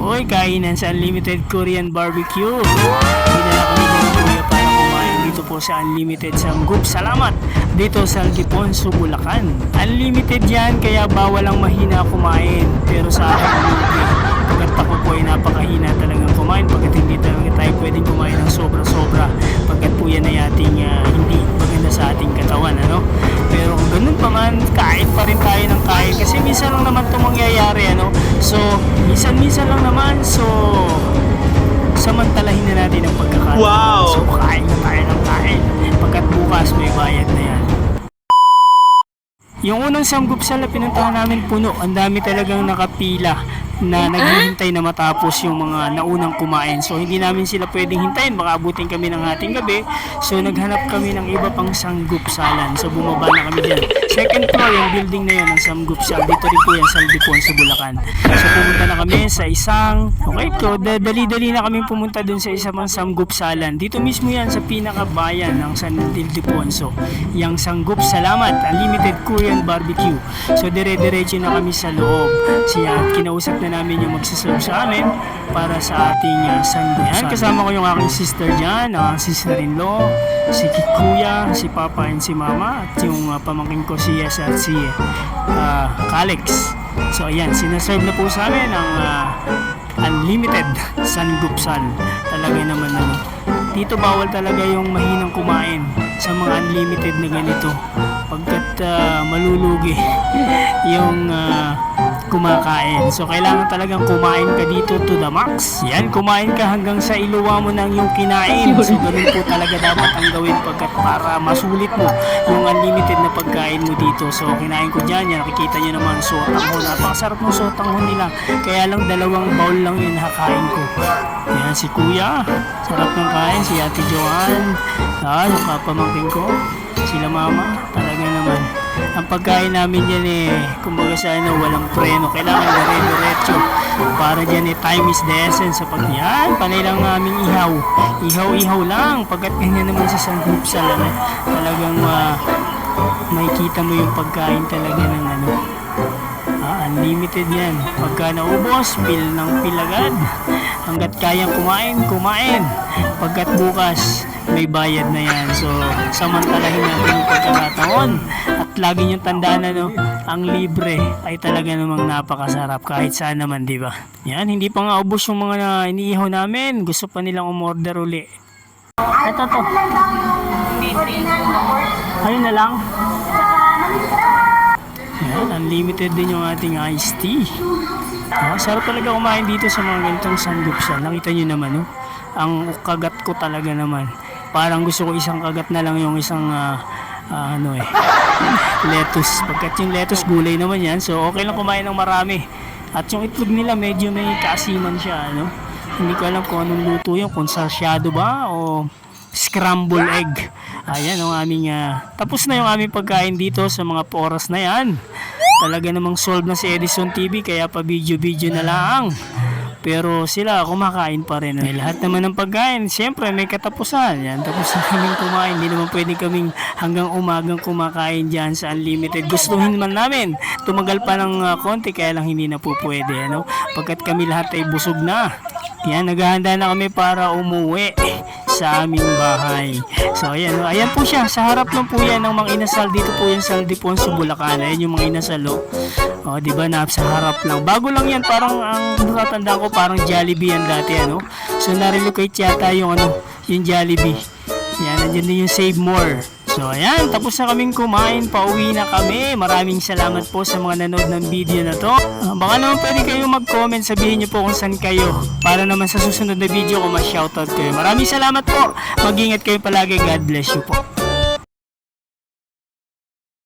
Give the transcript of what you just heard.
Hoy, kainan sa Unlimited Korean Barbecue. Dinala kami ng kuya para kumain dito po sa Unlimited Samgup. Salamat dito sa Aldiponso, Bulacan. Unlimited yan, kaya bawal ang mahina kumain. Pero sa akin, pagkat ako po ay napakahina talagang kumain. Pagkat hindi talaga tayo pwedeng kumain ng sobra-sobra. Pagkat po yan ay ating hindi maganda sa ating katawan. Ano? Pero kung ganun pa man, kain pa rin tayo ng kain. Kasi minsan lang naman ito mangyayari. Ano? So, minsan lang naman. So, samantalahin na natin ang pagkakain. Wow! So, kain na tayo ng kain. Pagkat bukas may bayad na yan. Yung unang samgupsal na pinuntahan namin puno, ang dami talagang nakapila na naghihintay na matapos yung mga naunang kumain. So hindi namin sila pwedeng hintayin, baka abutin kami ng ating gabi. So naghanap kami ng iba pang sanggupsalan. So bumaba na kami dyan. Second floor yung building na yun ng sanggupsal. Dito rin po yan sa Aldiponso, Bulacan. So pumunta na kami sa isang, okay to, dali-dali na kami pumunta dun sa isang sanggupsalan. Dito mismo yan sa pinakabayan ng San Ildefonso. Yung Sanggup Salamat, Unlimited Korean Barbecue. So dire-diretso na kami sa loob. Siya, kinausap na namin yung magsiserve sa amin para sa ating sanggupsal. Kasama ko yung aking sister dyan, ang sister-in-law, si Kuya, si Papa and si Mama, at yung pamangkin ko si Yes at si Kalex. So ayan, sinaserve na po sa amin ang Unlimited Sanggupsal. Talaga naman dito bawal talaga yung mahinang kumain sa mga unlimited na ganito. Pagkat malulugi yung kumakain. So kailangan talagang kumain ka dito to the max. Yan, kumain ka hanggang sa iluwa mo ng yung kinain. So ganun po talaga dapat ang gawin pagkat para masulit mo yung unlimited na pagkain mo dito. So kinain ko dyan, yan, nakikita nyo naman sotanghon. Napakasarap ng sotanghon nila. Kaya lang 2 bowl lang yun nakakain ko. Yan si Kuya, sarap ng kain. Si Ate Joanne, yung kapamangkin ko, sila Mama, talaga naman. Ang pagkain namin dyan kumbaga sa walang preno. Kailangan dire-diretso. Para dyan time is the essence. Sa pagyan, panay lang namin ihaw. Ihaw lang. Pagkat ganyan naman sa sanggupsal, talagang makikita mo yung pagkain talaga ng unlimited yan. Pagka naubos, pil ng pilagad. Hanggat kayang kumain. Pagkat bukas, may bayad na yan. So, samantalahin natin yung pagkakataon. At lagi niyong tandaan ang libre ay talaga namang napakasarap kahit saan naman, di ba? Yan, hindi pa nga ubos yung mga iniihaw namin. Gusto pa nilang umorder uli. Ito to. Ayun na lang. Yan, unlimited din yung ating iced tea. Sarap talaga kumain dito sa mga ganitong sanggupsal. Nakita nyo naman, ang kagat ko talaga naman. Parang gusto ko isang kagat na lang yung isang lettuce. Pagkat yung lettuce gulay naman yan, so okay lang kumain ng marami. At yung itlog nila medyo may kaasiman siya, Hindi ko alam kung anong luto yun, kung sarsyado ba o scramble egg. Ayan ang aming tapos na yung aming pagkain dito sa mga oras na yan. Talaga namang solve na si Edison TV, kaya pa video na lang. Pero sila kumakain pa rin. Lahat naman ng pagkain, siyempre may katapusan. Yan, tapos na kaming kumain. Hindi naman pwede kaming hanggang umagang kumakain dyan sa Unlimited. Gustuhin man namin, tumagal pa ng konti, kaya lang hindi na po pwede. Pagkat kami lahat ay busog na. Yan, naghahanda na kami para umuwi sa aming bahay. So ayan, ayan po siya. Sa harap lang po yan ng mga inasal. Dito po yan sa Aldiponso, Bulacan. Ayan yung mga inasal. Di ba, sa harap lang. Bago lang yan, parang ang natatandaan ko parang Jollibee yan dati, So na-relocate yata yung yung Jollibee. Yan, nandiyan din yung Save More. So ayan, tapos na kaming kumain, pauwi na kami. Maraming salamat po sa mga nanood ng video na to. Baka naman pwede kayo mag-comment, sabihin nyo po kung saan kayo, para naman sa susunod na video ko ma-shoutout kayo. Maraming salamat po. Mag-ingat kayo palagi. God bless you po.